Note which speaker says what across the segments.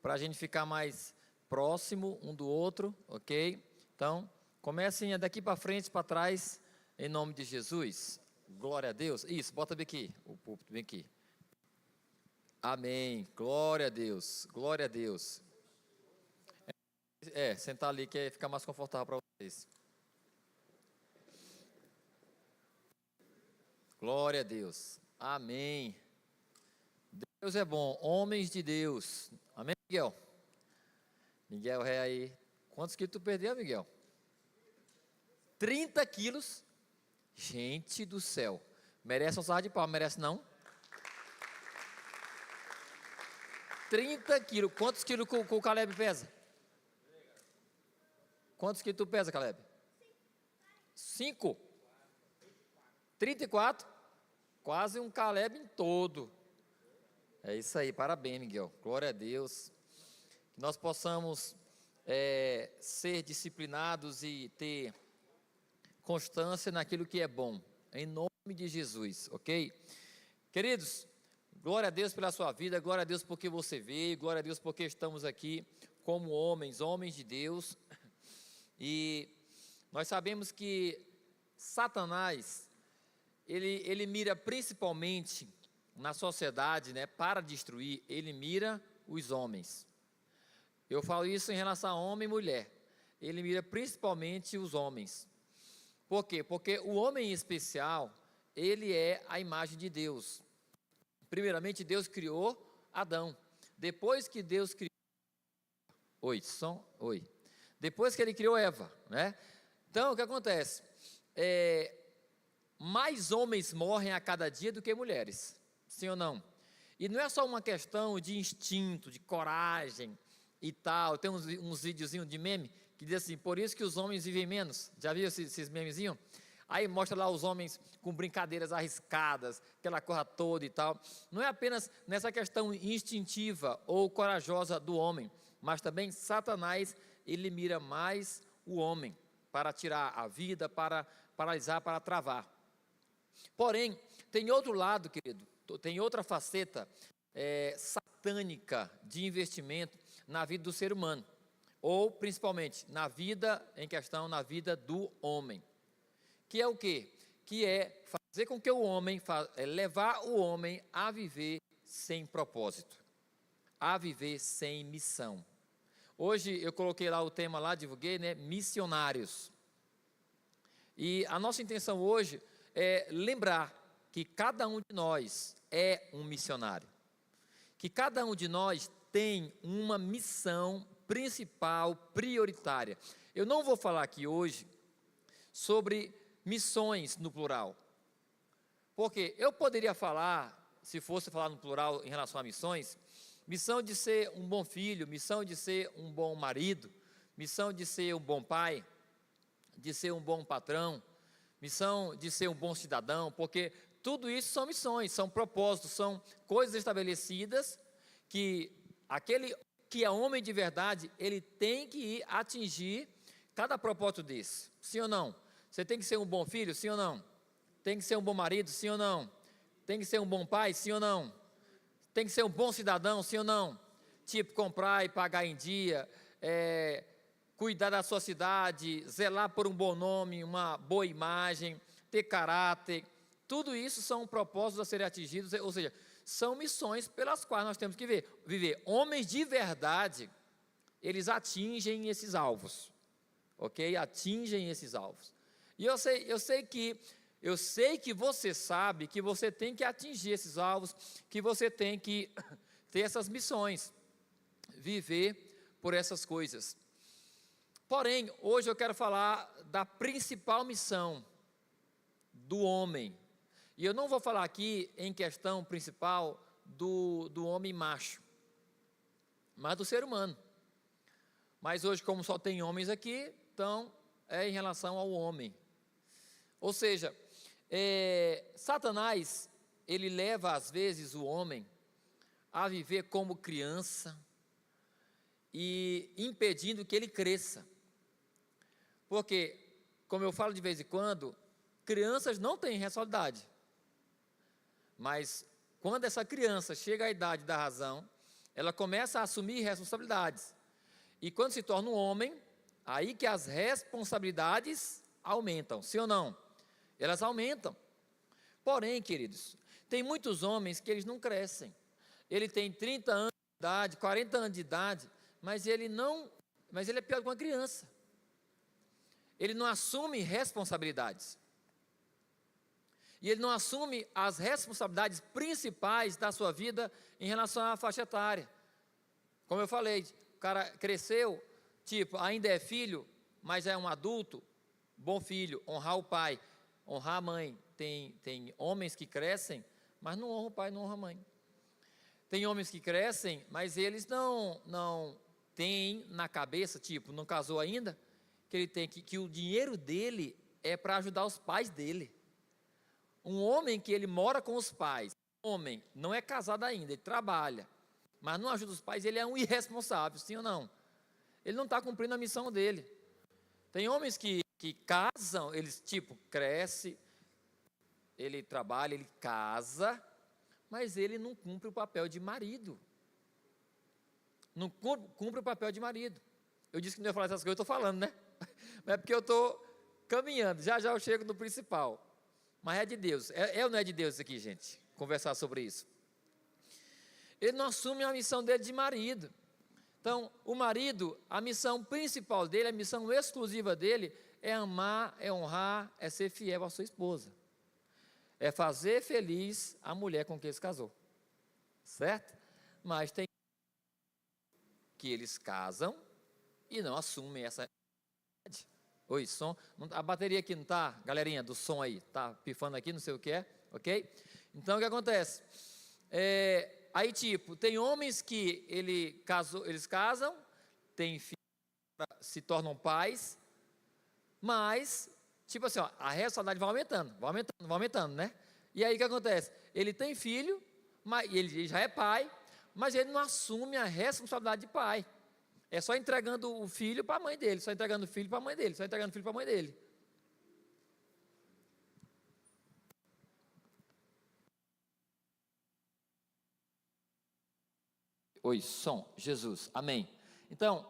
Speaker 1: para a gente ficar mais próximo um do outro, ok? Então, comecem daqui para frente, para trás, em nome de Jesus. Glória a Deus. Isso, bota bem aqui, o púlpito bem aqui. Amém. Glória a Deus. Glória a Deus. Sentar ali que fica mais confortável para vocês. Glória a Deus. Amém. Deus é bom. Homens de Deus. Amém, Miguel? Miguel é aí. Quantos quilos tu perdeu, Miguel? 30 quilos. Gente do céu. Merece um sarro de pau, merece não? 30 quilos. Quantos quilos que o Caleb pesa? Quantos quilos tu pesa, Caleb? 5. 34. Quase um Caleb em todo. É isso aí, parabéns, Miguel. Glória a Deus. Que nós possamos ser disciplinados e ter constância naquilo que é bom. Em nome de Jesus, ok? Queridos, glória a Deus pela sua vida, glória a Deus porque você veio, glória a Deus porque estamos aqui como homens de Deus. E nós sabemos que Satanás, ele mira principalmente na sociedade, né, para destruir, ele mira os homens. Eu falo isso em relação a homem e mulher. Ele mira principalmente os homens. Por quê? Porque o homem em especial, ele é a imagem de Deus. Primeiramente, Deus criou Adão. Depois que Deus criou... Oi. Depois que ele criou Eva, né? Então, o que acontece? Mais homens morrem a cada dia do que mulheres. Sim ou não? E não é só uma questão de instinto, de coragem e tal. Tem uns videozinhos de meme que diz assim, por isso que os homens vivem menos. Já viu esses memezinhos? Aí mostra lá os homens com brincadeiras arriscadas, aquela coisa toda e tal. Não é apenas nessa questão instintiva ou corajosa do homem, mas também Satanás, ele mira mais o homem para tirar a vida, para paralisar, para travar. Porém, tem outro lado, querido, tem outra faceta satânica de investimento na vida do ser humano, ou principalmente na vida em questão, na vida do homem, que é o quê? Que é fazer com que o homem, levar o homem a viver sem propósito, a viver sem missão. Hoje eu coloquei lá o tema lá, divulguei, né, missionários. E a nossa intenção hoje é lembrar que cada um de nós é um missionário. Que cada um de nós tem uma missão principal, prioritária. Eu não vou falar aqui hoje sobre missões no plural. Porque eu poderia falar, se fosse falar no plural em relação a missões, missão de ser um bom filho, missão de ser um bom marido, missão de ser um bom pai, de ser um bom patrão, missão de ser um bom cidadão, porque tudo isso são missões, são propósitos, são coisas estabelecidas que aquele que é homem de verdade, ele tem que ir atingir cada propósito desse, sim ou não? Você tem que ser um bom filho, sim ou não? Tem que ser um bom marido, sim ou não? Tem que ser um bom pai, sim ou não? Tem que ser um bom cidadão, sim ou não? Tipo, comprar e pagar em dia, cuidar da sua cidade, zelar por um bom nome, uma boa imagem, ter caráter. Tudo isso são propósitos a serem atingidos, ou seja, são missões pelas quais nós temos que viver. Homens de verdade, eles atingem esses alvos, ok? Atingem esses alvos. E eu sei que você sabe que você tem que atingir esses alvos, que você tem que ter essas missões, viver por essas coisas. Porém, hoje eu quero falar da principal missão do homem. E eu não vou falar aqui em questão principal do homem macho, mas do ser humano. Mas hoje, como só tem homens aqui, então é em relação ao homem. Ou seja, Satanás, ele leva às vezes o homem a viver como criança e impedindo que ele cresça. Porque, como eu falo de vez em quando, crianças não têm responsabilidade. Mas quando essa criança chega à idade da razão, ela começa a assumir responsabilidades. E quando se torna um homem, aí que as responsabilidades aumentam, sim ou não? Elas aumentam. Porém, queridos, tem muitos homens que eles não crescem. Ele tem 30 anos de idade, 40 anos de idade, mas ele é pior do que uma criança. Ele não assume responsabilidades. E ele não assume as responsabilidades principais da sua vida em relação à faixa etária. Como eu falei, o cara cresceu, tipo, ainda é filho, mas é um adulto, bom filho, honrar o pai, honrar a mãe. Tem homens que crescem, mas não honram o pai, não honram a mãe. Tem homens que crescem, mas eles não têm na cabeça, tipo, não casou ainda, que ele tem que o dinheiro dele é para ajudar os pais dele. Um homem que ele mora com os pais, homem, não é casado ainda, ele trabalha, mas não ajuda os pais, ele é um irresponsável, sim ou não? Ele não está cumprindo a missão dele. Tem homens que casam, eles tipo, cresce, ele trabalha, ele casa, mas ele não cumpre o papel de marido. Não cumpre o papel de marido. Eu disse que não ia falar essas coisas, eu estou falando, né? Mas é porque eu estou caminhando, já eu chego no principal. Mas é de Deus, ou não é de Deus isso aqui, gente? Conversar sobre isso. Ele não assume a missão dele de marido. Então, o marido, a missão principal dele, a missão exclusiva dele, é amar, é honrar, é ser fiel à sua esposa. É fazer feliz a mulher com quem ele se casou. Certo? Mas tem que eles casam e não assumem essa. Oi, som. A bateria aqui não está, galerinha do som aí, está pifando aqui, não sei o que é, ok? Então, o que acontece? Aí, tipo, tem homens que eles casam, têm filhos, se tornam pais, mas, tipo assim, ó, a responsabilidade vai aumentando, né? E aí, o que acontece? Ele tem filho, ele já é pai, mas ele não assume a responsabilidade de pai. É só entregando o filho para a mãe dele, só entregando o filho para a mãe dele, só entregando o filho para a mãe dele. Oi, som, Jesus, amém. Então,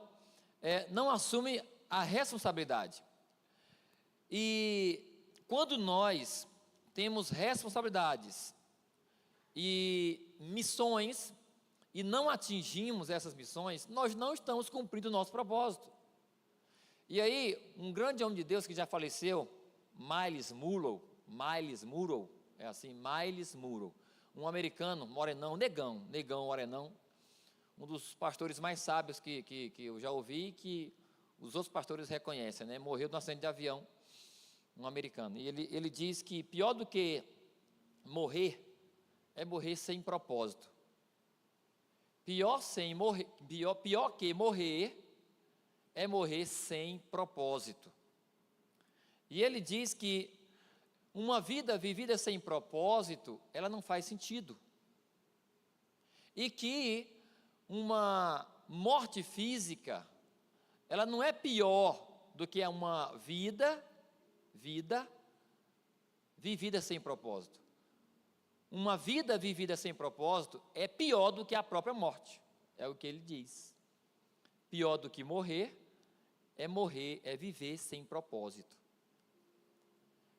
Speaker 1: não assume a responsabilidade. E quando nós temos responsabilidades e missões, e não atingimos essas missões, nós não estamos cumprindo o nosso propósito. E aí, um grande homem de Deus que já faleceu, Myles Munroe, um americano, morenão, negão, morenão, um dos pastores mais sábios que eu já ouvi e que os outros pastores reconhecem, né? Morreu num acidente de avião, um americano. E ele diz que pior do que morrer, é morrer sem propósito. Pior que morrer é morrer sem propósito. E ele diz que uma vida vivida sem propósito, ela não faz sentido. E que uma morte física, ela não é pior do que uma vida vivida sem propósito. Uma vida vivida sem propósito é pior do que a própria morte, é o que ele diz. Pior do que morrer, é viver sem propósito.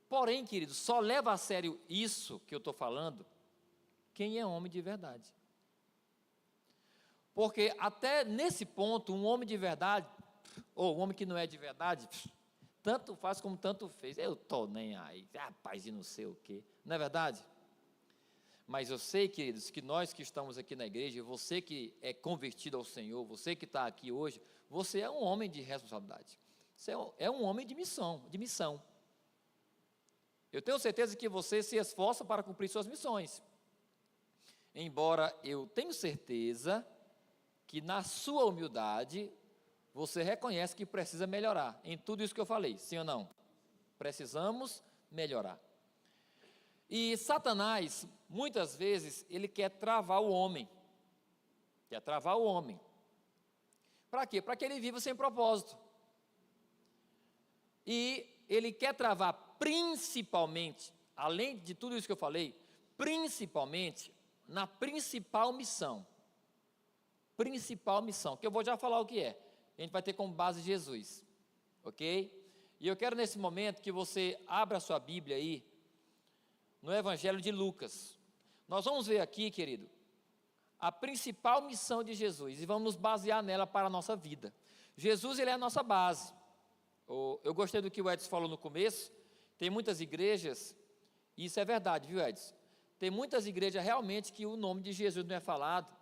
Speaker 1: Porém, queridos, só leva a sério isso que eu estou falando, quem é homem de verdade. Porque até nesse ponto, um homem de verdade, ou um homem que não é de verdade, tanto faz como tanto fez. Eu estou nem aí, rapaz, e não sei o quê, não é verdade? Mas eu sei, queridos, que nós que estamos aqui na igreja, você que é convertido ao Senhor, você que está aqui hoje, você é um homem de responsabilidade. Você é um homem de missão. Eu tenho certeza que você se esforça para cumprir suas missões. Embora eu tenho certeza que na sua humildade, você reconhece que precisa melhorar em tudo isso que eu falei, sim ou não? Precisamos melhorar. E Satanás, muitas vezes, ele quer travar o homem. Para quê? Para que ele viva sem propósito. E ele quer travar principalmente, além de tudo isso que eu falei, principalmente na principal missão. principal missão, que eu vou já falar o que é. A gente vai ter como base Jesus, ok? E eu quero nesse momento que você abra a sua Bíblia aí, no Evangelho de Lucas. Nós vamos ver aqui, querido, a principal missão de Jesus, e vamos nos basear nela para a nossa vida. Jesus, ele é a nossa base. Eu gostei do que o Edson falou no começo. Tem muitas igrejas, e isso é verdade, viu, Edson? Tem muitas igrejas realmente que o nome de Jesus não é falado,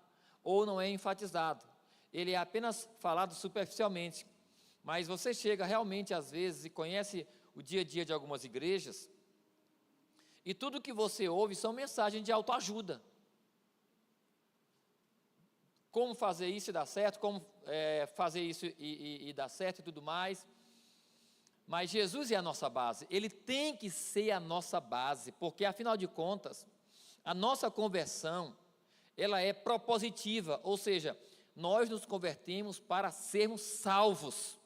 Speaker 1: ou não é enfatizado. Ele é apenas falado superficialmente. Mas você chega realmente às vezes e conhece o dia a dia de algumas igrejas, e tudo que você ouve são mensagens de autoajuda. Como fazer isso e dar certo, como fazer isso e dar certo e tudo mais. Mas Jesus é a nossa base, ele tem que ser a nossa base, porque afinal de contas, a nossa conversão, ela é propositiva, ou seja, nós nos convertemos para sermos salvos.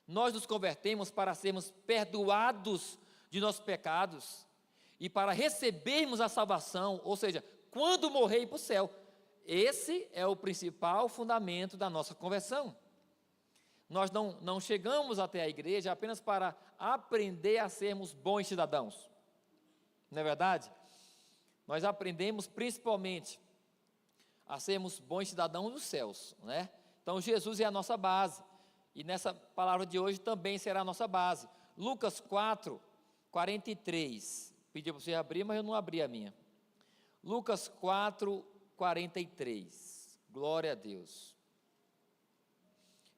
Speaker 1: Nós nos convertemos para sermos perdoados de nossos pecados e para recebermos a salvação, ou seja, quando morrer ir para o céu. Esse é o principal fundamento da nossa conversão. Nós não chegamos até a igreja apenas para aprender a sermos bons cidadãos, não é verdade? Nós aprendemos principalmente a sermos bons cidadãos dos céus, né? Então Jesus é a nossa base, e nessa palavra de hoje também será a nossa base. Lucas 4, 43, pedi para você abrir, mas eu não abri a minha. Lucas 4, 43, glória a Deus.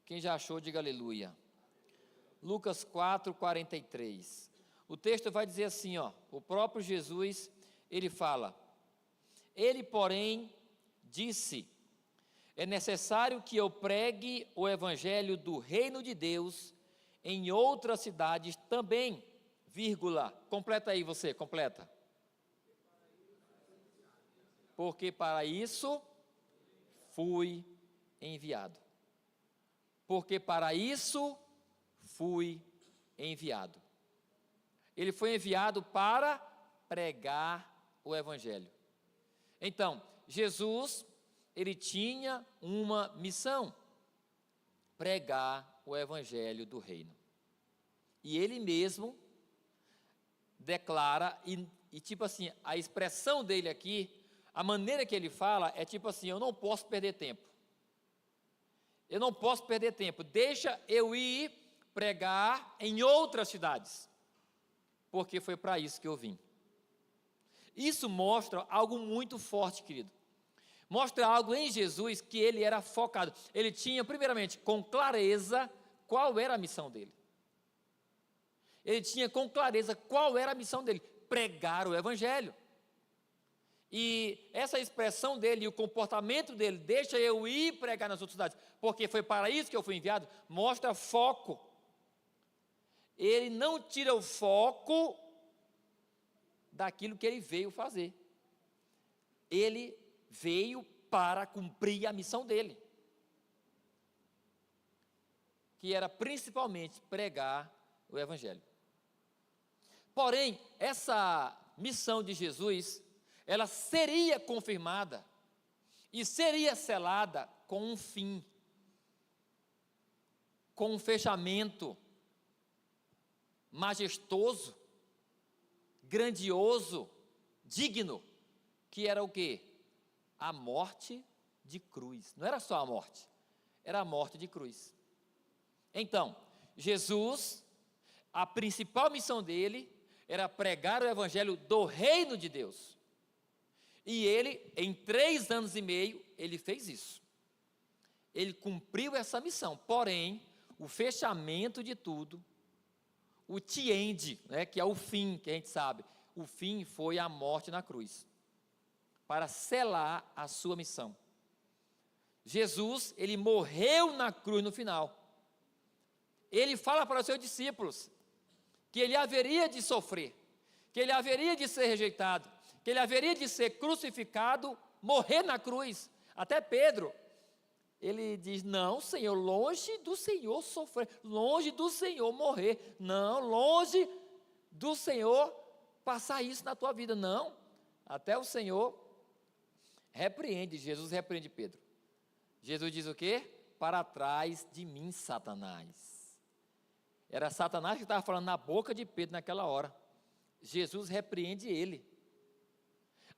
Speaker 1: Quem já achou, diga aleluia. Lucas 4, 43. O texto vai dizer assim, ó, o próprio Jesus, ele fala: ele, porém, disse: é necessário que eu pregue o evangelho do reino de Deus em outras cidades também, vírgula, completa aí você, completa. Porque para isso fui enviado. Porque para isso fui enviado. Ele foi enviado para pregar o evangelho. Então, Jesus, ele tinha uma missão: pregar o evangelho do reino. E ele mesmo declara, e tipo assim, a expressão dele aqui, a maneira que ele fala é tipo assim: eu não posso perder tempo. Eu não posso perder tempo, deixa eu ir pregar em outras cidades, porque foi para isso que eu vim. Isso mostra algo muito forte, querido. Mostra algo em Jesus que ele era focado. Ele tinha, primeiramente, com clareza, qual era a missão dele. Ele tinha com clareza qual era a missão dele: pregar o evangelho. E essa expressão dele e o comportamento dele, deixa eu ir pregar nas outras cidades, porque foi para isso que eu fui enviado, mostra foco. Ele não tira o foco daquilo que ele veio fazer. Ele veio para cumprir a missão dele, que era principalmente pregar o evangelho. Porém, essa missão de Jesus, ela seria confirmada e seria selada com um fim, com um fechamento majestoso, grandioso, digno, que era o quê? A morte de cruz. Não era só a morte, era a morte de cruz. Então, Jesus, a principal missão dele era pregar o evangelho do reino de Deus. E ele, em 3 anos e meio, ele fez isso. Ele cumpriu essa missão. Porém, o fechamento de tudo, o tiende, né, que é o fim, que a gente sabe, o fim foi a morte na cruz, para selar a sua missão. Jesus, ele morreu na cruz no final. Ele fala para os seus discípulos que ele haveria de sofrer, que ele haveria de ser rejeitado, que ele haveria de ser crucificado, morrer na cruz. Até Pedro, ele diz: não, Senhor, longe do Senhor sofrer, longe do Senhor morrer, não, longe do Senhor passar isso na tua vida, não. Até o Senhor repreende, Jesus repreende Pedro. Jesus diz o quê? Para trás de mim, Satanás. Era Satanás que estava falando na boca de Pedro naquela hora. Jesus repreende ele.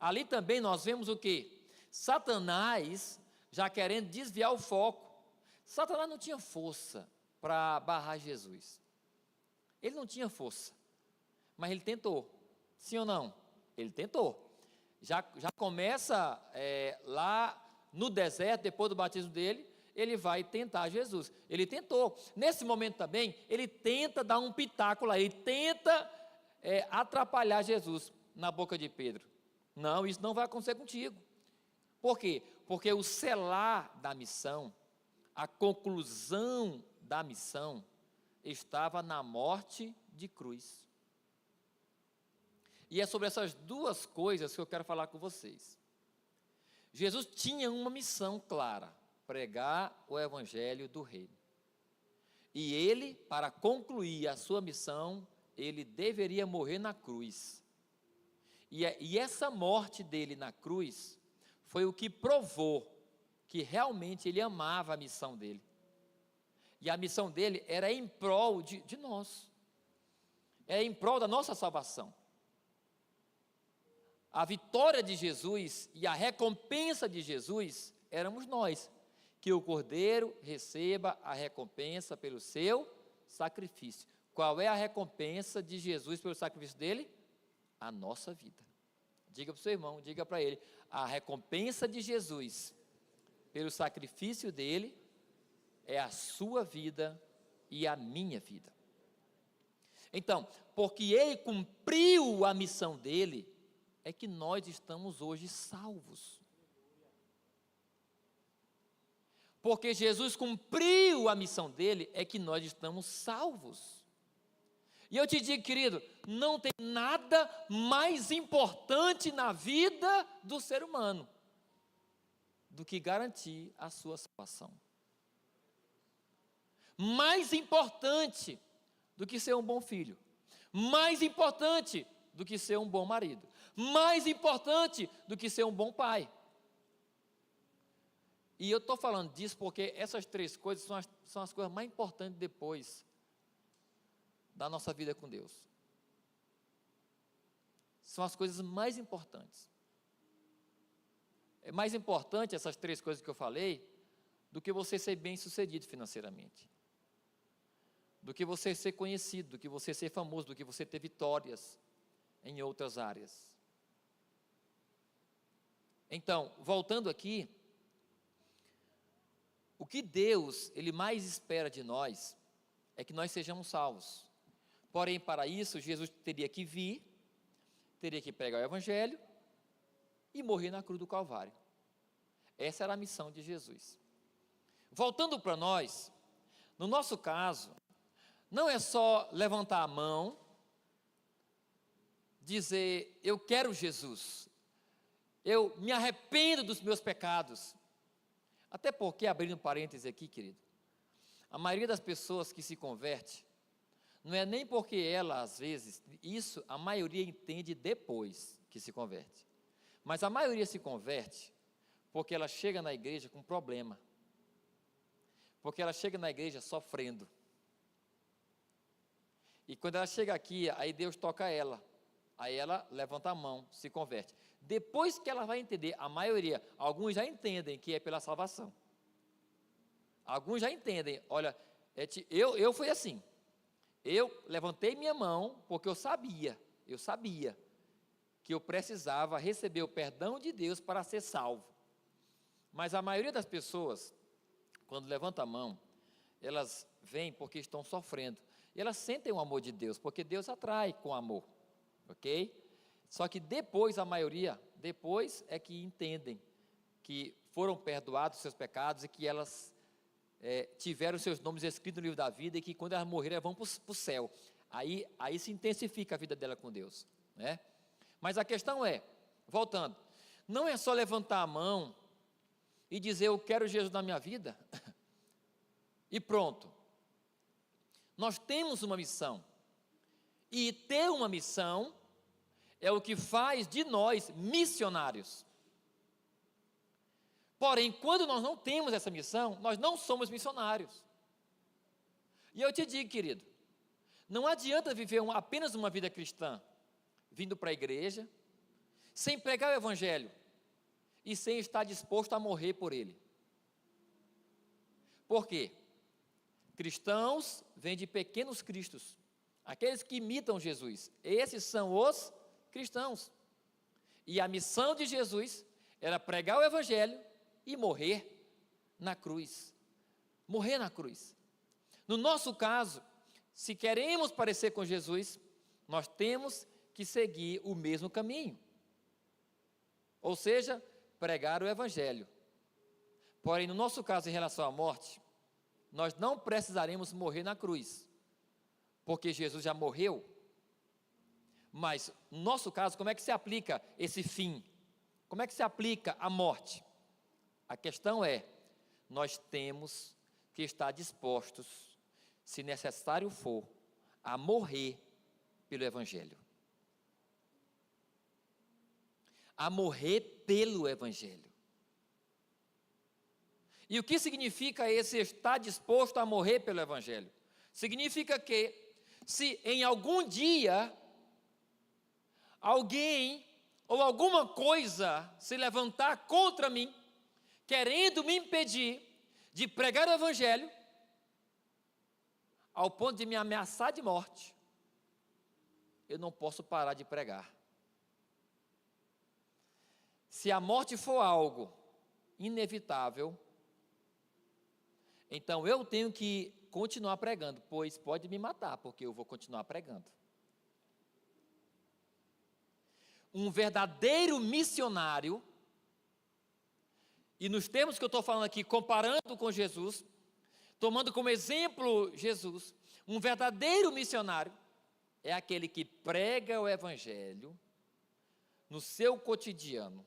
Speaker 1: Ali também nós vemos o quê? Satanás já querendo desviar o foco. Satanás não tinha força para barrar Jesus. Ele não tinha força, mas ele tentou. Sim ou não? Ele tentou. Já começa lá no deserto, depois do batismo dele, ele vai tentar Jesus. Ele tentou. Nesse momento também, ele tenta dar um pitaco lá, ele tenta atrapalhar Jesus na boca de Pedro. Não, isso não vai acontecer contigo. Por quê? Porque o selar da missão, a conclusão da missão, estava na morte de cruz. E é sobre essas duas coisas que eu quero falar com vocês. Jesus tinha uma missão clara: pregar o evangelho do reino. E ele, para concluir a sua missão, ele deveria morrer na cruz. E essa morte dele na cruz foi o que provou que realmente ele amava a missão dele. E a missão dele era em prol de nós. É em prol da nossa salvação. A vitória de Jesus e a recompensa de Jesus éramos nós. Que o Cordeiro receba a recompensa pelo seu sacrifício. Qual é a recompensa de Jesus pelo sacrifício dele? A nossa vida. Diga para o seu irmão, diga para ele: a recompensa de Jesus pelo sacrifício dele é a sua vida e a minha vida. Então, porque ele cumpriu a missão dele, é que nós estamos hoje salvos. Porque Jesus cumpriu a missão dele, é que nós estamos salvos. E eu te digo, querido, não tem nada mais importante na vida do ser humano do que garantir a sua salvação. Mais importante do que ser um bom filho, mais importante do que ser um bom marido, mais importante do que ser um bom pai. E eu estou falando disso porque essas três coisas são as coisas mais importantes depois da nossa vida com Deus. São as coisas mais importantes. É mais importante essas três coisas que eu falei do que você ser bem-sucedido financeiramente, do que você ser conhecido, do que você ser famoso, do que você ter vitórias em outras áreas. Então, voltando aqui, o que Deus, Ele mais espera de nós é que nós sejamos salvos. Porém, para isso, Jesus teria que vir, teria que pregar o Evangelho e morrer na cruz do Calvário. Essa era a missão de Jesus. Voltando para nós, no nosso caso, não é só levantar a mão, dizer: eu quero Jesus, eu me arrependo dos meus pecados. Até porque, abrindo parênteses aqui, querido, a maioria das pessoas que se converte, não é nem porque ela, às vezes, isso a maioria entende depois que se converte, mas a maioria se converte porque ela chega na igreja com problema, porque ela chega na igreja sofrendo, e quando ela chega aqui, aí Deus toca ela, aí ela levanta a mão, se converte. Depois que ela vai entender, a maioria, alguns já entendem que é pela salvação. Alguns já entendem, olha, eu fui assim, eu levantei minha mão porque eu sabia que eu precisava receber o perdão de Deus para ser salvo. Mas a maioria das pessoas, quando levanta a mão, elas vêm porque estão sofrendo. E elas sentem o amor de Deus, porque Deus atrai com amor, ok? Só que depois, a maioria, depois é que entendem que foram perdoados os seus pecados e que elas tiveram seus nomes escritos no livro da vida e que quando elas morrerem, elas vão para o céu. Aí se intensifica a vida dela com Deus, né? Mas a questão é, voltando, não é só levantar a mão e dizer: eu quero Jesus na minha vida, e pronto. Nós temos uma missão, e ter uma missão é o que faz de nós missionários. Porém, quando nós não temos essa missão, nós não somos missionários. E eu te digo, querido, não adianta viver apenas uma vida cristã, vindo para a igreja, sem pregar o evangelho e sem estar disposto a morrer por ele. Por quê? Cristãos vêm de pequenos cristos, aqueles que imitam Jesus. Esses são os cristãos. E a missão de Jesus era pregar o evangelho e morrer na cruz. Morrer na cruz. No nosso caso, se queremos parecer com Jesus, nós temos que seguir o mesmo caminho. Ou seja, pregar o evangelho. Porém, no nosso caso, em relação à morte, nós não precisaremos morrer na cruz, porque Jesus já morreu. Mas, no nosso caso, como é que se aplica esse fim? Como é que se aplica a morte? A questão é, nós temos que estar dispostos, se necessário for, a morrer pelo evangelho. A morrer pelo evangelho. E o que significa esse estar disposto a morrer pelo evangelho? Significa que, se em algum dia, alguém ou alguma coisa se levantar contra mim, querendo me impedir de pregar o evangelho, ao ponto de me ameaçar de morte, eu não posso parar de pregar. Se a morte for algo inevitável, então eu tenho que continuar pregando, pois pode me matar, porque eu vou continuar pregando. Um verdadeiro missionário, e nos termos que eu estou falando aqui, comparando com Jesus, tomando como exemplo Jesus, um verdadeiro missionário é aquele que prega o evangelho no seu cotidiano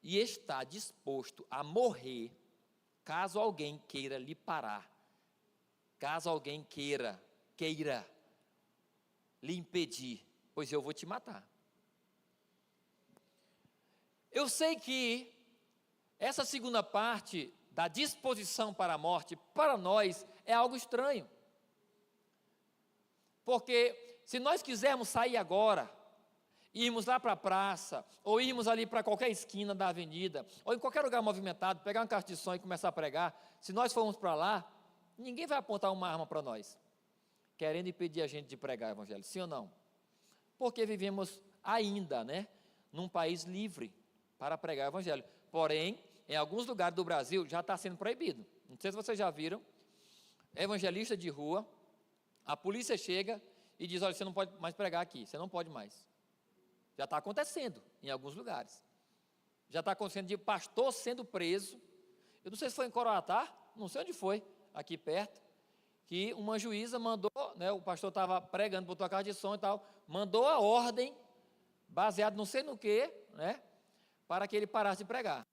Speaker 1: e está disposto a morrer caso alguém queira lhe parar, caso alguém queira lhe impedir, pois eu vou te matar. Eu sei que essa segunda parte da disposição para a morte, para nós, é algo estranho. Porque se nós quisermos sair agora, irmos lá para a praça, ou irmos ali para qualquer esquina da avenida, ou em qualquer lugar movimentado, pegar uma caixa de som e começar a pregar, se nós formos para lá, ninguém vai apontar uma arma para nós, querendo impedir a gente de pregar o evangelho, sim ou não? Porque vivemos ainda, num país livre para pregar o evangelho. Porém, em alguns lugares do Brasil já está sendo proibido. Não sei se vocês já viram, evangelista de rua, a polícia chega e diz, olha, você não pode mais pregar aqui, você não pode mais. Já está acontecendo em alguns lugares. Já está acontecendo de pastor sendo preso. Eu não sei se foi em Coroatá, não sei onde foi, aqui perto, que uma juíza mandou, o pastor estava pregando, botou a caixa de som e tal, mandou a ordem, baseado não sei no que, para que ele parasse de pregar.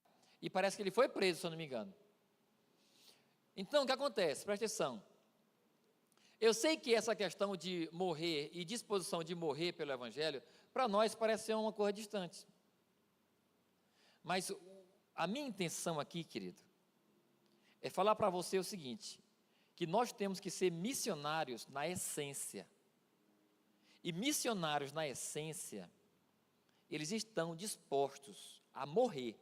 Speaker 1: E parece que ele foi preso, se eu não me engano. Então, o que acontece? Presta atenção. Eu sei que essa questão de morrer e disposição de morrer pelo evangelho, para nós parece ser uma coisa distante. Mas a minha intenção aqui, querido, é falar para você o seguinte, que nós temos que ser missionários na essência. E missionários na essência, eles estão dispostos a morrer,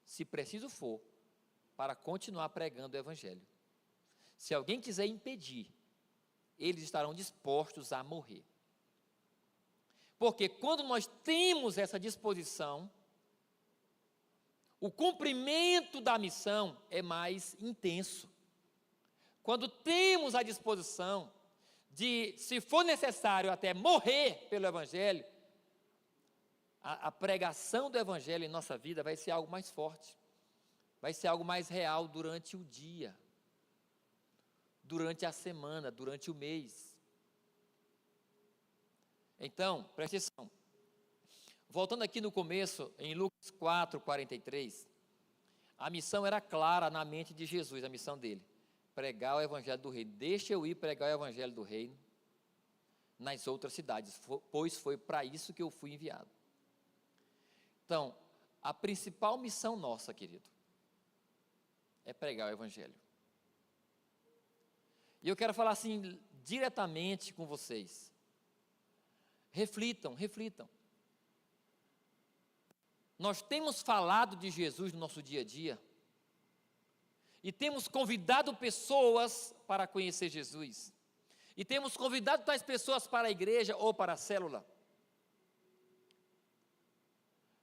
Speaker 1: se preciso for, para continuar pregando o evangelho. Se alguém quiser impedir, eles estarão dispostos a morrer. Porque quando nós temos essa disposição, o cumprimento da missão é mais intenso. Quando temos a disposição de, se for necessário, até morrer pelo evangelho, a pregação do evangelho em nossa vida vai ser algo mais forte, vai ser algo mais real durante o dia, durante a semana, durante o mês. Então, preste atenção. Voltando aqui no começo, em Lucas 4:43, a missão era clara na mente de Jesus, a missão dele, pregar o evangelho do reino. Deixa eu ir pregar o evangelho do reino nas outras cidades, pois foi para isso que eu fui enviado. Então, a principal missão nossa, querido, é pregar o Evangelho. E eu quero falar assim, diretamente com vocês. Reflitam, reflitam. Nós temos falado de Jesus no nosso dia a dia, e temos convidado pessoas para conhecer Jesus, e temos convidado tais pessoas para a igreja ou para a célula,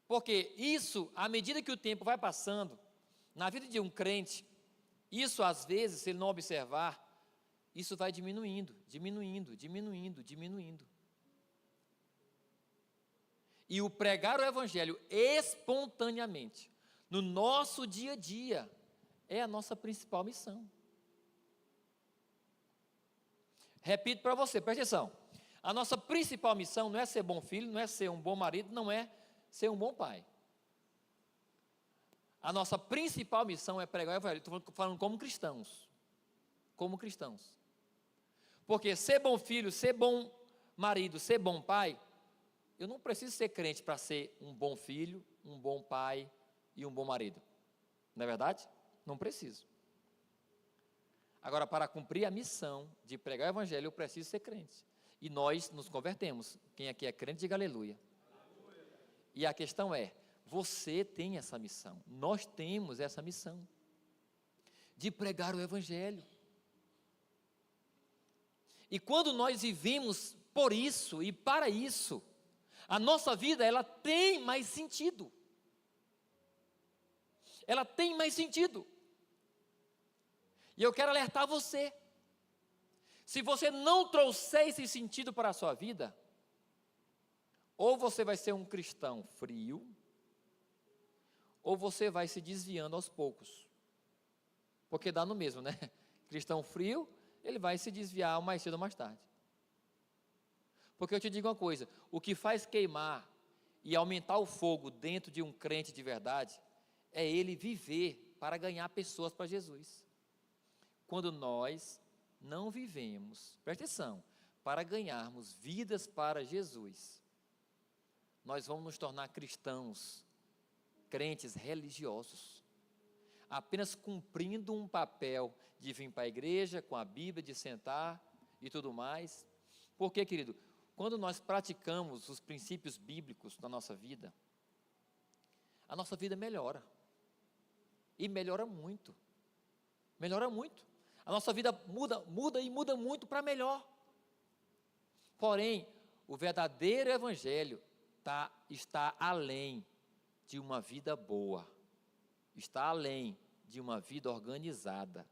Speaker 1: porque isso, à medida que o tempo vai passando, na vida de um crente, isso às vezes, se ele não observar, isso vai diminuindo, diminuindo, diminuindo, diminuindo. E o pregar o Evangelho espontaneamente, no nosso dia a dia, é a nossa principal missão. Repito para você, presta atenção. A nossa principal missão não é ser bom filho, não é ser um bom marido, não é ser um bom pai. A nossa principal missão é pregar o Evangelho. Estou falando como cristãos. Como cristãos. Porque ser bom filho, ser bom marido, ser bom pai, eu não preciso ser crente para ser um bom filho, um bom pai e um bom marido. Não é verdade? Não preciso. Agora, para cumprir a missão de pregar o Evangelho, eu preciso ser crente. E nós nos convertemos. Quem aqui é crente, diga aleluia. E a questão é, você tem essa missão. Nós temos essa missão de pregar o Evangelho. E quando nós vivemos por isso e para isso, a nossa vida, ela tem mais sentido. Ela tem mais sentido. E eu quero alertar você. Se você não trouxer esse sentido para a sua vida, ou você vai ser um cristão frio, ou você vai se desviando aos poucos. Porque dá no mesmo, né? Cristão frio, ele vai se desviar mais cedo ou mais tarde. Porque eu te digo uma coisa, o que faz queimar e aumentar o fogo dentro de um crente de verdade, é ele viver para ganhar pessoas para Jesus. Quando nós não vivemos, presta atenção, para ganharmos vidas para Jesus, nós vamos nos tornar cristãos, crentes religiosos, apenas cumprindo um papel de vir para a igreja, com a Bíblia, de sentar e tudo mais. Por quê, querido? Quando nós praticamos os princípios bíblicos na nossa vida, a nossa vida melhora. E melhora muito. Melhora muito. A nossa vida muda muito para melhor. Porém, o verdadeiro Evangelho está além de uma vida boa. Está além de uma vida organizada.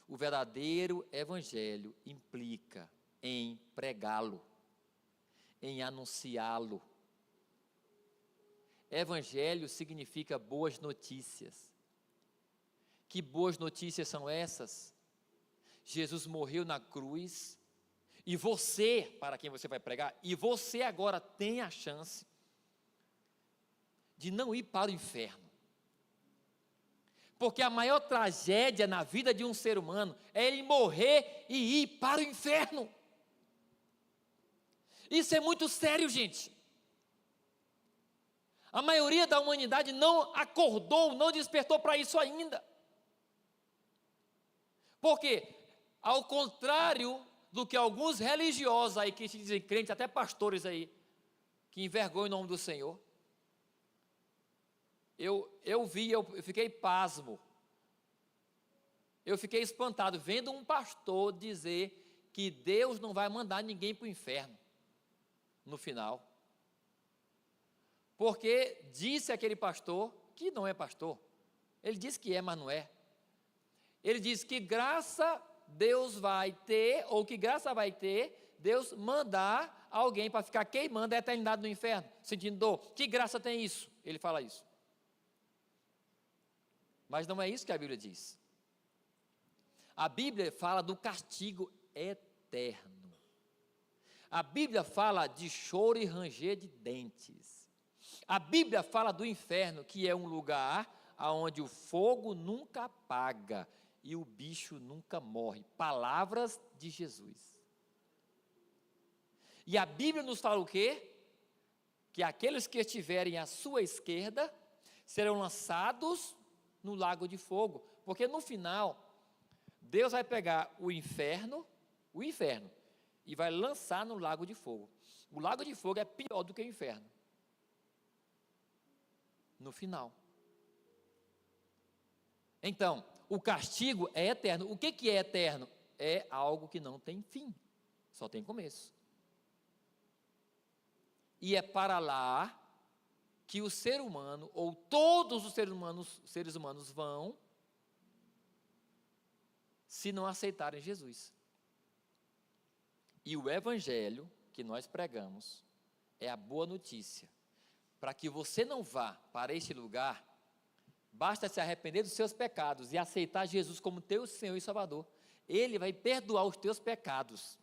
Speaker 1: O verdadeiro Evangelho implica em pregá-lo, em anunciá-lo. Evangelho significa boas notícias. Que boas notícias são essas? Jesus morreu na cruz, e você, para quem você vai pregar, e você agora tem a chance de não ir para o inferno. Porque a maior tragédia na vida de um ser humano é ele morrer e ir para o inferno. Isso é muito sério, gente. A maioria da humanidade não acordou, não despertou para isso ainda. Porque, ao contrário do que alguns religiosos aí, que se dizem crentes, até pastores aí, que envergonham o nome do Senhor, eu fiquei pasmo, eu fiquei espantado, vendo um pastor dizer que Deus não vai mandar ninguém para o inferno, no final. Porque disse aquele pastor, que não é pastor, ele disse que é, mas não é. Ele disse que graça Deus vai ter, ou que graça vai ter, Deus mandar alguém para ficar queimando a eternidade no inferno, sentindo dor. Que graça tem isso? Ele fala isso. Mas não é isso que a Bíblia diz. A Bíblia fala do castigo eterno. A Bíblia fala de choro e ranger de dentes. A Bíblia fala do inferno, que é um lugar onde o fogo nunca apaga e o bicho nunca morre. Palavras de Jesus. E a Bíblia nos fala o quê? Que aqueles que estiverem à sua esquerda serão lançados no lago de fogo, porque no final, Deus vai pegar o inferno, e vai lançar no lago de fogo. O lago de fogo é pior do que o inferno. No final. Então, o castigo é eterno. O que é eterno? É algo que não tem fim, só tem começo. E é para lá que o ser humano, ou todos os seres humanos vão, se não aceitarem Jesus. E o evangelho que nós pregamos é a boa notícia. Para que você não vá para este lugar, basta se arrepender dos seus pecados e aceitar Jesus como teu Senhor e Salvador. Ele vai perdoar os teus pecados.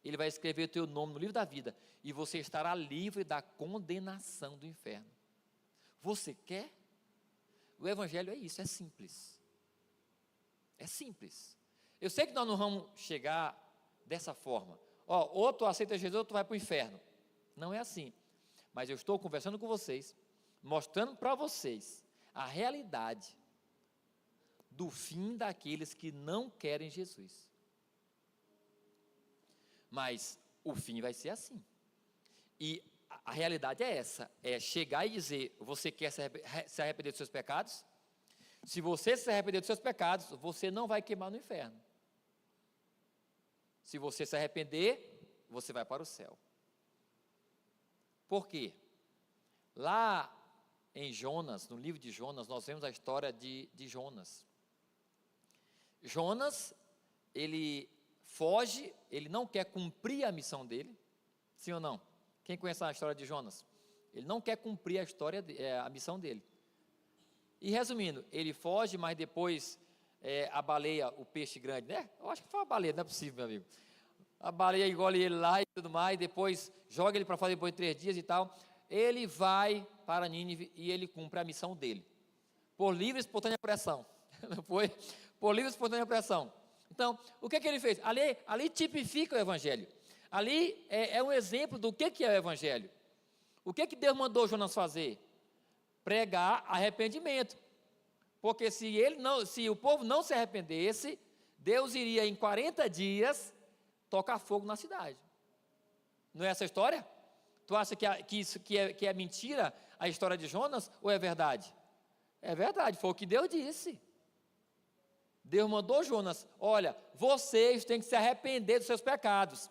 Speaker 1: Ele vai escrever o teu nome no livro da vida. E você estará livre da condenação do inferno. Você quer? O evangelho é isso, é simples. É simples. Eu sei que nós não vamos chegar dessa forma. Ou tu aceita Jesus ou tu vai para o inferno. Não é assim. Mas eu estou conversando com vocês, mostrando para vocês a realidade do fim daqueles que não querem Jesus. Mas o fim vai ser assim. E a realidade é essa, é chegar e dizer, você quer se arrepender dos seus pecados? Se você se arrepender dos seus pecados, você não vai queimar no inferno. Se você se arrepender, você vai para o céu. Por quê? Lá em Jonas, no livro de Jonas, nós vemos a história de Jonas. Jonas, ele foge, ele não quer cumprir a missão dele, sim ou não? Quem conhece a história de Jonas? Ele não quer cumprir a missão dele. E resumindo, ele foge, mas depois a baleia, o peixe grande, né? Eu acho que foi uma baleia, não é possível, meu amigo. A baleia engole ele lá e tudo mais, depois joga ele para fora depois de 3 dias e tal. Ele vai para Nínive e ele cumpre a missão dele. Por livre e espontânea pressão. Não foi? Por livre e espontânea pressão. Então, o que ele fez? Ali tipifica o evangelho. Ali é um exemplo do que é o evangelho. O que Deus mandou Jonas fazer? Pregar arrependimento. Porque se o povo não se arrependesse, Deus iria em 40 dias tocar fogo na cidade. Não é essa a história? Tu acha que é mentira a história de Jonas ou é verdade? É verdade, foi o que Deus disse. Deus mandou Jonas, olha, vocês têm que se arrepender dos seus pecados.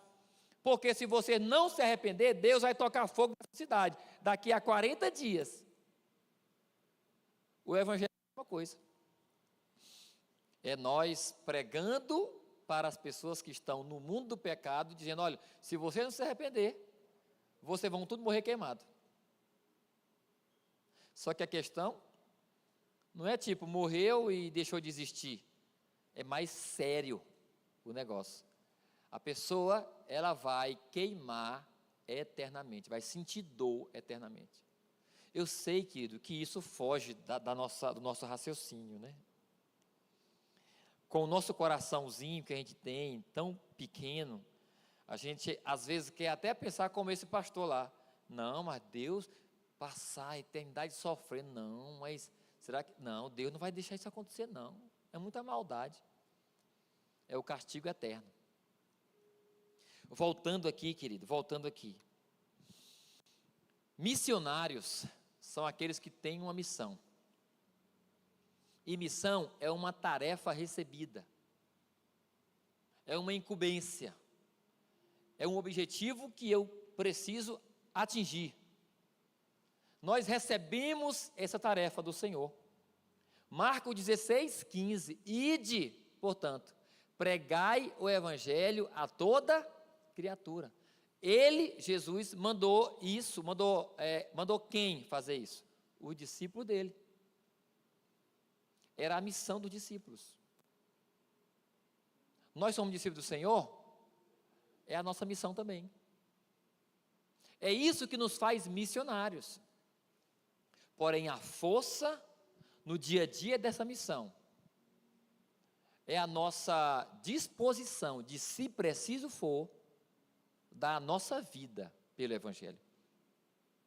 Speaker 1: Porque se você não se arrepender, Deus vai tocar fogo nessa cidade. Daqui a 40 dias. O evangelho é a mesma coisa. É nós pregando para as pessoas que estão no mundo do pecado, dizendo, olha, se você não se arrepender, vocês vão tudo morrer queimado. Só que a questão não é tipo, morreu e deixou de existir. É mais sério o negócio. A pessoa, ela vai queimar eternamente, vai sentir dor eternamente. Eu sei, querido, que isso foge do nosso raciocínio, né? Com o nosso coraçãozinho que a gente tem, tão pequeno, a gente às vezes quer até pensar como esse pastor lá. Não, mas Deus passar a eternidade sofrendo, não, mas será que... Não, Deus não vai deixar isso acontecer, não. É muita maldade. É o castigo eterno. Voltando aqui, querido, voltando aqui. Missionários são aqueles que têm uma missão. E missão é uma tarefa recebida. É uma incumbência. É um objetivo que eu preciso atingir. Nós recebemos essa tarefa do Senhor. Marcos 16:15. Ide, portanto, pregai o evangelho a toda criatura. Ele, Jesus, mandou isso, mandou quem fazer isso? Os discípulos dele. Era a missão dos discípulos. Nós somos discípulos do Senhor, é a nossa missão também. É isso que nos faz missionários. Porém, a força no dia a dia dessa missão é a nossa disposição de, se preciso for, dar a nossa vida pelo Evangelho.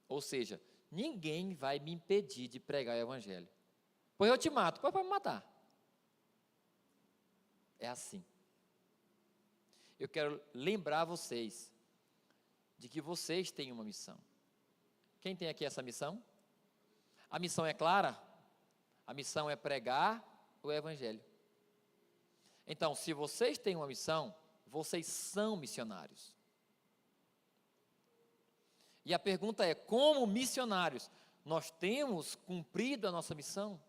Speaker 1: Ou seja, ninguém vai me impedir de pregar o Evangelho. pois eu te mato, pois pode me matar. É assim. Eu quero lembrar vocês de que vocês têm uma missão. Quem tem aqui essa missão? A missão é clara? A missão é pregar o Evangelho. Então, se vocês têm uma missão, vocês são missionários. E a pergunta é, como missionários, nós temos cumprido a nossa missão?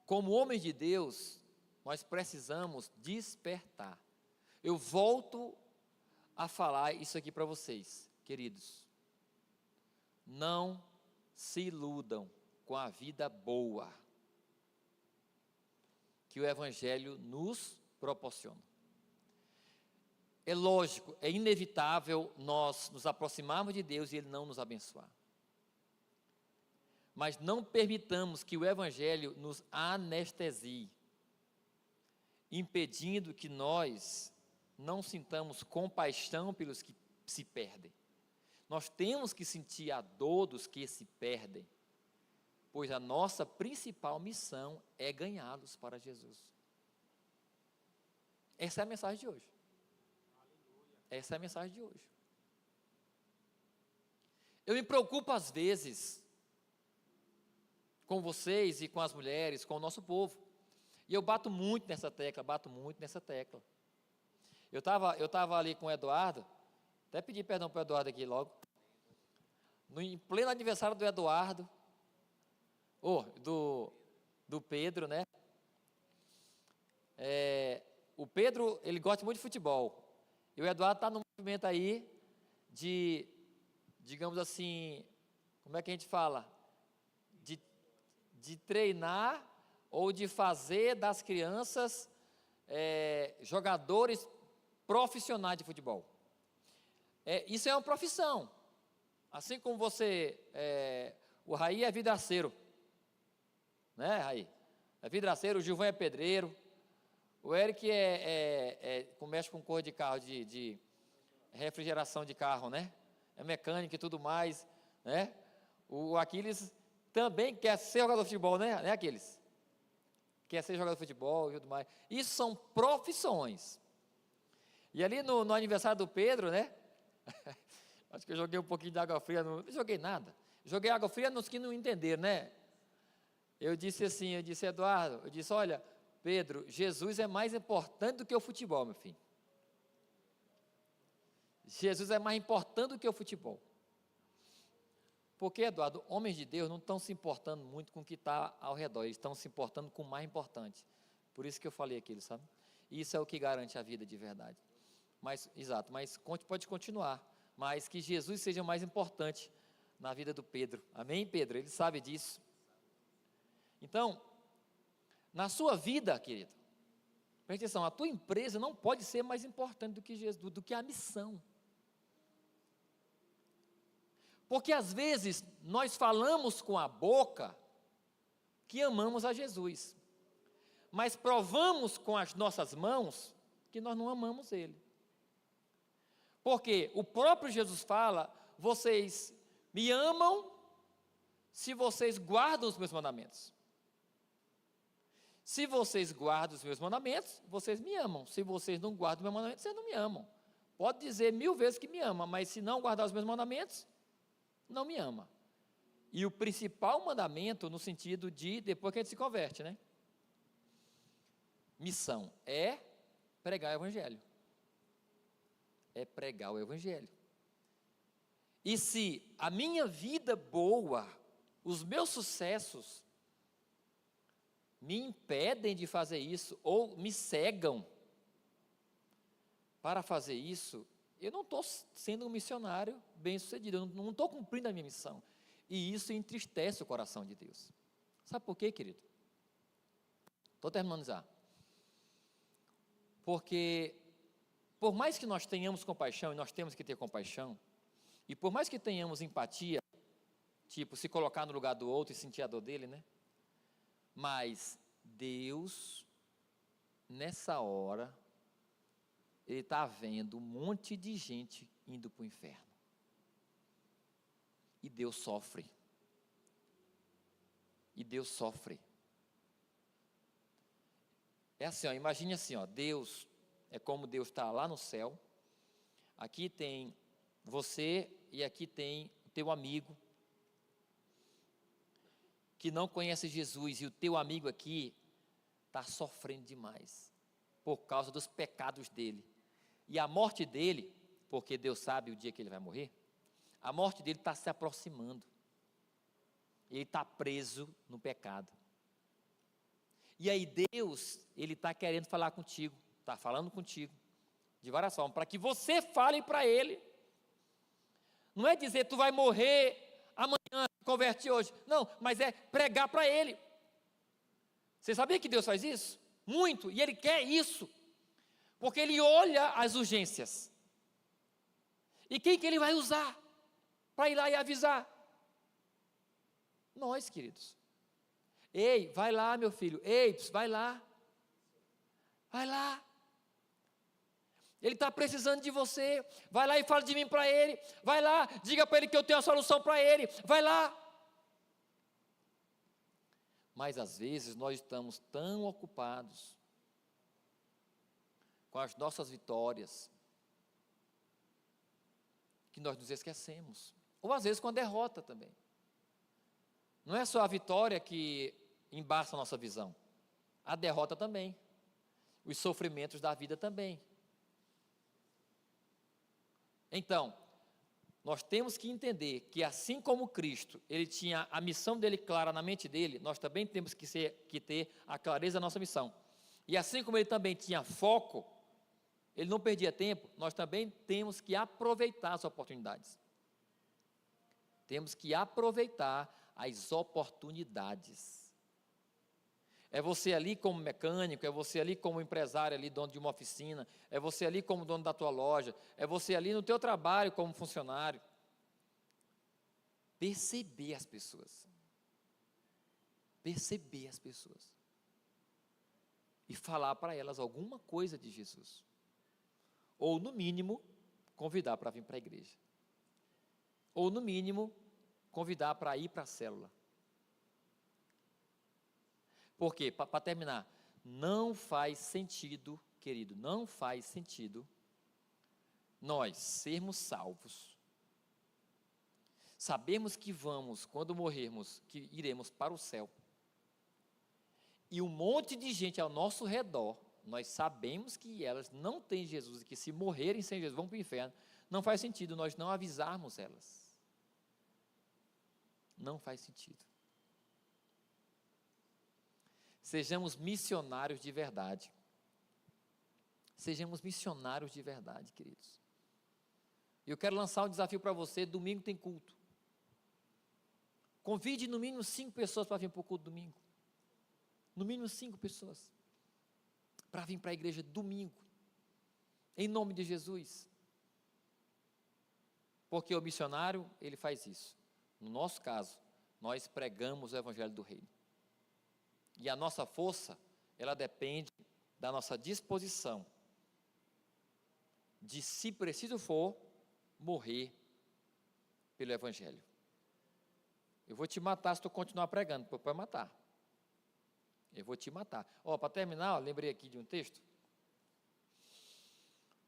Speaker 1: Como homens de Deus, nós precisamos despertar. Eu volto a falar isso aqui para vocês, queridos. Não se iludam com a vida boa que o Evangelho nos proporciona. É lógico, é inevitável nós nos aproximarmos de Deus e Ele não nos abençoar. Mas não permitamos que o Evangelho nos anestesie, impedindo que nós não sintamos compaixão pelos que se perdem. Nós temos que sentir a dor dos que se perdem, pois a nossa principal missão é ganhá-los para Jesus. Essa é a mensagem de hoje. Essa é a mensagem de hoje. Eu me preocupo às vezes com vocês e com as mulheres, com o nosso povo. E eu bato muito nessa tecla. Eu estava ali com o Eduardo, até pedi perdão para o Eduardo aqui logo. Em pleno aniversário do Eduardo, do Pedro, né? O Pedro, ele gosta muito de futebol. E o Eduardo está no movimento aí de, digamos assim, como é que a gente fala? De treinar ou de fazer das crianças jogadores profissionais de futebol. Isso é uma profissão. Assim como o Raí é vidraceiro, né, Raí? É vidraceiro, o Gilvan é pedreiro, o Eric mexe com cor de carro, de refrigeração de carro, né? É mecânico e tudo mais, né? O Aquiles também quer ser jogador de futebol, né, Aquiles? Quer ser jogador de futebol e tudo mais. Isso são profissões. E ali no aniversário do Pedro, né? Acho que eu joguei um pouquinho de água fria, não joguei nada. Joguei água fria nos que não entenderam, né? Eu disse, Eduardo, olha, Pedro, Jesus é mais importante do que o futebol, meu filho. Jesus é mais importante do que o futebol. Porque, Eduardo, homens de Deus não estão se importando muito com o que está ao redor, eles estão se importando com o mais importante. Por isso que eu falei aquilo, sabe? E isso é o que garante a vida de verdade. Mas pode continuar. Mas que Jesus seja mais importante na vida do Pedro. Amém, Pedro? Ele sabe disso. Então, na sua vida, querido, preste atenção, a tua empresa não pode ser mais importante do que Jesus, do que a missão. Porque às vezes nós falamos com a boca que amamos a Jesus, mas provamos com as nossas mãos que nós não amamos Ele. Porque o próprio Jesus fala, vocês me amam se vocês guardam os meus mandamentos. Se vocês guardam os meus mandamentos, vocês me amam. Se vocês não guardam os meus mandamentos, vocês não me amam. Pode dizer 1000 vezes que me ama, mas se não guardar os meus mandamentos, não me ama. E o principal mandamento, no sentido de, depois que a gente se converte, né? Missão é pregar o Evangelho. É pregar o Evangelho. E se a minha vida boa, os meus sucessos, me impedem de fazer isso, ou me cegam para fazer isso, eu não estou sendo um missionário bem-sucedido, eu não estou cumprindo a minha missão. E isso entristece o coração de Deus. Sabe por quê, querido? Estou terminando já. Porque, por mais que nós tenhamos compaixão, e nós temos que ter compaixão, e por mais que tenhamos empatia, tipo, se colocar no lugar do outro e sentir a dor dele, né? Mas Deus, nessa hora, Ele está vendo um monte de gente indo para o inferno. E Deus sofre. e Deus sofre. É assim, ó, imagine assim, ó, Deus é como Deus está lá no céu. Aqui tem você e aqui tem o teu amigo que não conhece Jesus, e o teu amigo aqui está sofrendo demais por causa dos pecados dele. E a morte dele, porque Deus sabe o dia que ele vai morrer, a morte dele está se aproximando. Ele está preso no pecado. E aí Deus, Ele está querendo falar contigo, está falando contigo, de várias formas, para que você fale para Ele. Não é dizer, tu vai morrer amanhã, converte hoje. Não, mas é pregar para Ele. Você sabia que Deus faz isso? Muito, e Ele quer isso. Porque Ele olha as urgências. E quem que Ele vai usar para ir lá e avisar? Nós, queridos. Ei, vai lá, meu filho. Ei, vai lá. Vai lá. Ele está precisando de você. Vai lá e fala de mim para ele. Vai lá, diga para ele que eu tenho a solução para ele. Vai lá. Mas às vezes nós estamos tão ocupados com as nossas vitórias que nós nos esquecemos. Ou às vezes com a derrota também. Não é só a vitória que embaça a nossa visão. A derrota também. Os sofrimentos da vida também. Então, nós temos que entender que assim como Cristo, Ele tinha a missão dele clara na mente dele, nós também temos que ter a clareza da nossa missão. E assim como Ele também tinha foco, Ele não perdia tempo, nós também temos que aproveitar as oportunidades. Temos que aproveitar as oportunidades. É você ali como mecânico, é você ali como empresário, ali dono de uma oficina, é você ali como dono da tua loja, é você ali no teu trabalho como funcionário. Perceber as pessoas. Perceber as pessoas. E falar para elas alguma coisa de Jesus. Ou no mínimo, convidar para vir para a igreja. Ou no mínimo, convidar para ir para a célula. Por quê? Para terminar, não faz sentido, querido, não faz sentido nós sermos salvos, sabemos que vamos, quando morrermos, que iremos para o céu, e um monte de gente ao nosso redor, nós sabemos que elas não têm Jesus, e que se morrerem sem Jesus vão para o inferno, não faz sentido nós não avisarmos elas. Não faz sentido. Sejamos missionários de verdade. Sejamos missionários de verdade, queridos. Eu quero lançar um desafio para você, domingo tem culto. Convide no mínimo 5 pessoas para vir para o culto domingo. No mínimo 5 pessoas. Para vir para a igreja domingo. Em nome de Jesus. Porque o missionário, ele faz isso. No nosso caso, nós pregamos o evangelho do reino. E a nossa força, ela depende da nossa disposição de, se preciso for, morrer pelo evangelho. Eu vou te matar se tu continuar pregando, porque vai matar. Eu vou te matar. Para terminar, lembrei aqui de um texto.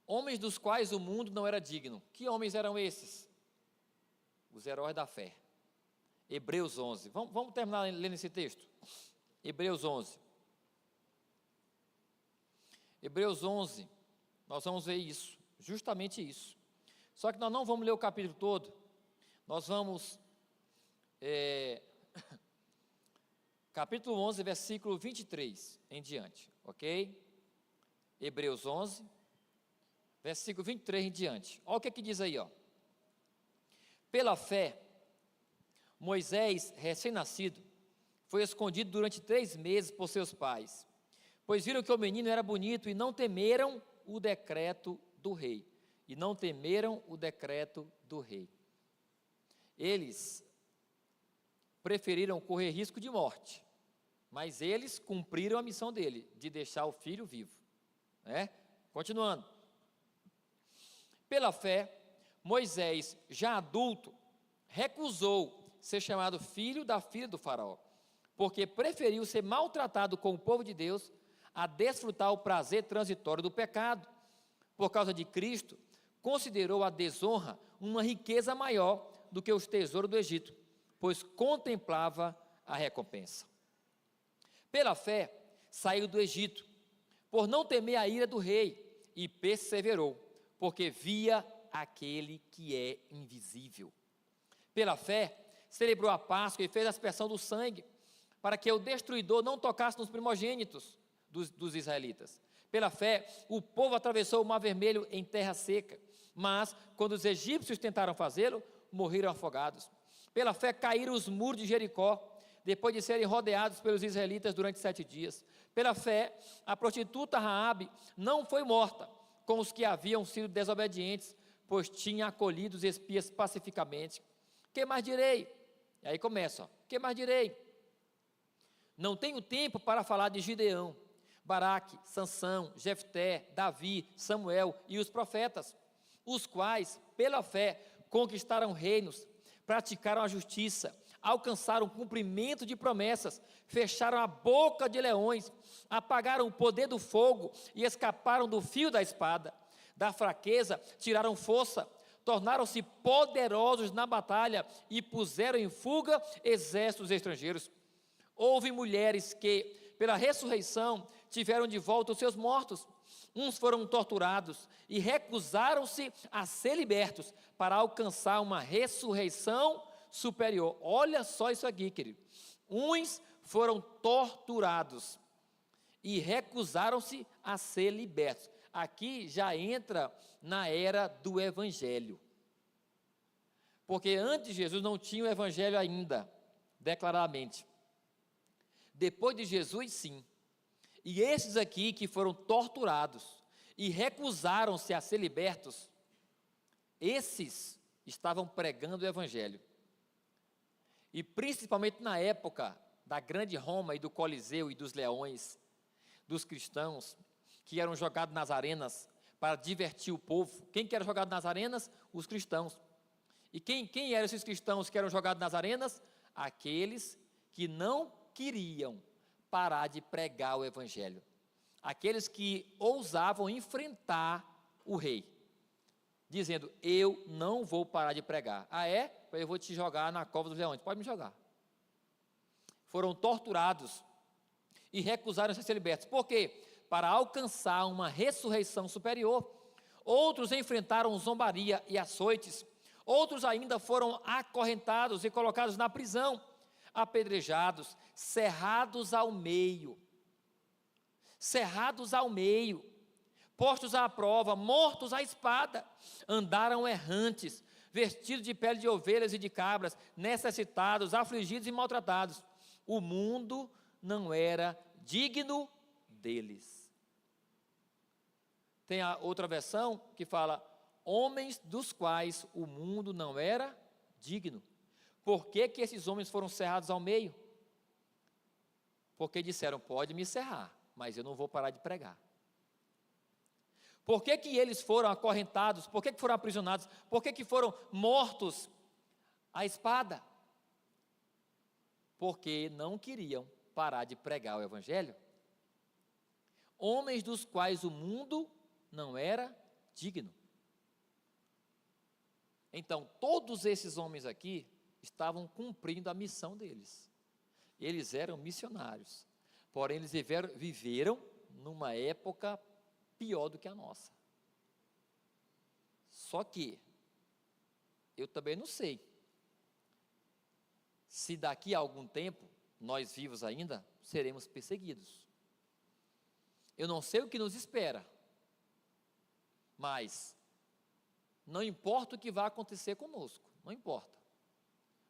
Speaker 1: Homens dos quais o mundo não era digno. Que homens eram esses? Os heróis da fé. Hebreus 11. Vamos terminar lendo esse texto? Hebreus 11. Hebreus 11, nós vamos ver isso, justamente isso. Só que nós não vamos ler o capítulo todo, nós vamos, capítulo 11, versículo 23 em diante, ok? Hebreus 11, versículo 23 em diante. Olha o que diz aí, ó. Pela fé, Moisés, recém-nascido, foi escondido durante 3 meses por seus pais, pois viram que o menino era bonito e não temeram o decreto do rei. E não temeram o decreto do rei. Eles preferiram correr risco de morte, mas eles cumpriram a missão dele, de deixar o filho vivo. Continuando. Pela fé, Moisés, já adulto, recusou ser chamado filho da filha do faraó, porque preferiu ser maltratado com o povo de Deus a desfrutar o prazer transitório do pecado. Por causa de Cristo, considerou a desonra uma riqueza maior do que os tesouros do Egito, pois contemplava a recompensa. Pela fé, saiu do Egito, por não temer a ira do rei, e perseverou, porque via aquele que é invisível. Pela fé, celebrou a Páscoa e fez a aspersão do sangue, para que o destruidor não tocasse nos primogênitos dos israelitas. Pela fé, o povo atravessou o Mar Vermelho em terra seca, mas, quando os egípcios tentaram fazê-lo, morreram afogados. Pela fé, caíram os muros de Jericó, depois de serem rodeados pelos israelitas durante 7 dias. Pela fé, a prostituta Raabe não foi morta com os que haviam sido desobedientes, pois tinha acolhido os espias pacificamente. Que mais direi? E aí começa, que mais direi? Não tenho tempo para falar de Gideão, Baraque, Sansão, Jefté, Davi, Samuel e os profetas, os quais, pela fé, conquistaram reinos, praticaram a justiça, alcançaram o cumprimento de promessas, fecharam a boca de leões, apagaram o poder do fogo e escaparam do fio da espada. Da fraqueza tiraram força, tornaram-se poderosos na batalha e puseram em fuga exércitos estrangeiros. Houve mulheres que, pela ressurreição, tiveram de volta os seus mortos. Uns foram torturados e recusaram-se a ser libertos para alcançar uma ressurreição superior. Olha só isso aqui, querido. Uns foram torturados e recusaram-se a ser libertos. Aqui já entra na era do Evangelho. Porque antes de Jesus não tinha o Evangelho ainda, declaradamente. Depois de Jesus, sim. E esses aqui que foram torturados e recusaram-se a ser libertos, esses estavam pregando o Evangelho. E principalmente na época da grande Roma e do Coliseu e dos leões, dos cristãos, que eram jogados nas arenas para divertir o povo. Quem que era jogado nas arenas? Os cristãos. E quem eram esses cristãos que eram jogados nas arenas? Aqueles que não queriam parar de pregar o Evangelho. Aqueles que ousavam enfrentar o rei, dizendo, eu não vou parar de pregar. Ah, é? Eu vou te jogar na cova dos leões. Pode me jogar. Foram torturados e recusaram-se a ser libertos. Por quê? Para alcançar uma ressurreição superior. Outros enfrentaram zombaria e açoites. Outros ainda foram acorrentados e colocados na prisão, apedrejados, cerrados ao meio, postos à prova, mortos à espada, andaram errantes, vestidos de pele de ovelhas e de cabras, necessitados, afligidos e maltratados. O mundo não era digno deles. Tem a outra versão que fala, homens dos quais o mundo não era digno. Por que que esses homens foram cerrados ao meio? Porque disseram, pode me cerrar, mas eu não vou parar de pregar. Por que que eles foram acorrentados? Por que que foram aprisionados? Por que que foram mortos à espada? Porque não queriam parar de pregar o Evangelho. Homens dos quais o mundo não era digno. Então, todos esses homens aqui estavam cumprindo a missão deles. Eles eram missionários, porém eles viveram numa época pior do que a nossa. Só que, eu também não sei, se daqui a algum tempo, nós vivos ainda, seremos perseguidos. Eu não sei o que nos espera, mas não importa o que vai acontecer conosco, não importa.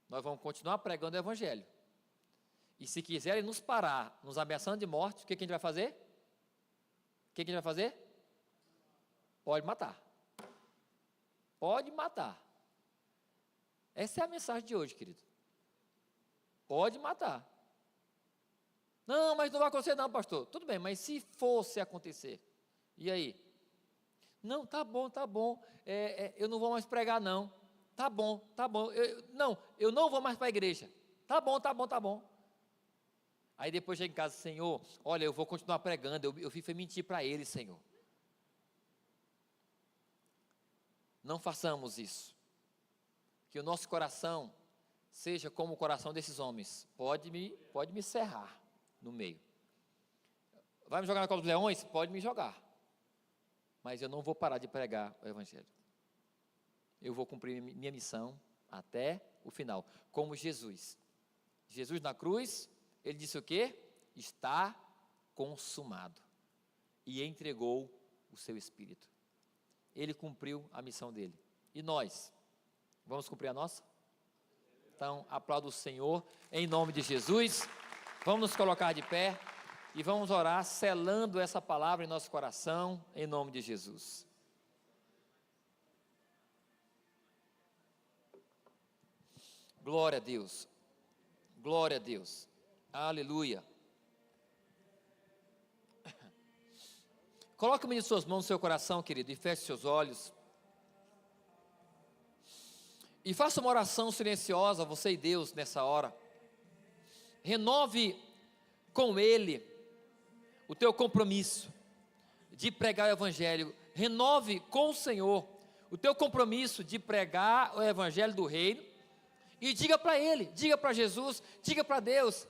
Speaker 1: Nós vamos continuar pregando o Evangelho. E se quiserem nos parar, nos ameaçando de morte, o que a gente vai fazer? O que a gente vai fazer? Pode matar. Pode matar. Essa é a mensagem de hoje, querido. Pode matar. Não, mas não vai acontecer não, pastor. Tudo bem, mas se fosse acontecer, e aí? Não, tá bom, eu não vou mais pregar não. Tá bom, eu não vou mais para a igreja. Tá bom. Aí depois chega em casa, Senhor, olha, eu vou continuar pregando, eu fui mentir para ele, Senhor. Não façamos isso. Que o nosso coração seja como o coração desses homens. Pode me serrar no meio. Vai me jogar na cova dos leões? Pode me jogar. Mas eu não vou parar de pregar o Evangelho. Eu vou cumprir minha missão até o final. Como Jesus. Jesus na cruz, ele disse o quê? Está consumado. E entregou o seu Espírito. Ele cumpriu a missão dele. E nós? Vamos cumprir a nossa? Então, aplauda o Senhor, em nome de Jesus. Vamos nos colocar de pé e vamos orar, selando essa palavra em nosso coração, em nome de Jesus. Glória a Deus. Glória a Deus. Aleluia. Coloque uma de suas mãos no seu coração, querido, e feche seus olhos. E faça uma oração silenciosa, você e Deus, nessa hora. Renove com Ele o teu compromisso de pregar o Evangelho. Renove com o Senhor o teu compromisso de pregar o Evangelho do Reino. E diga para Ele, diga para Jesus, diga para Deus: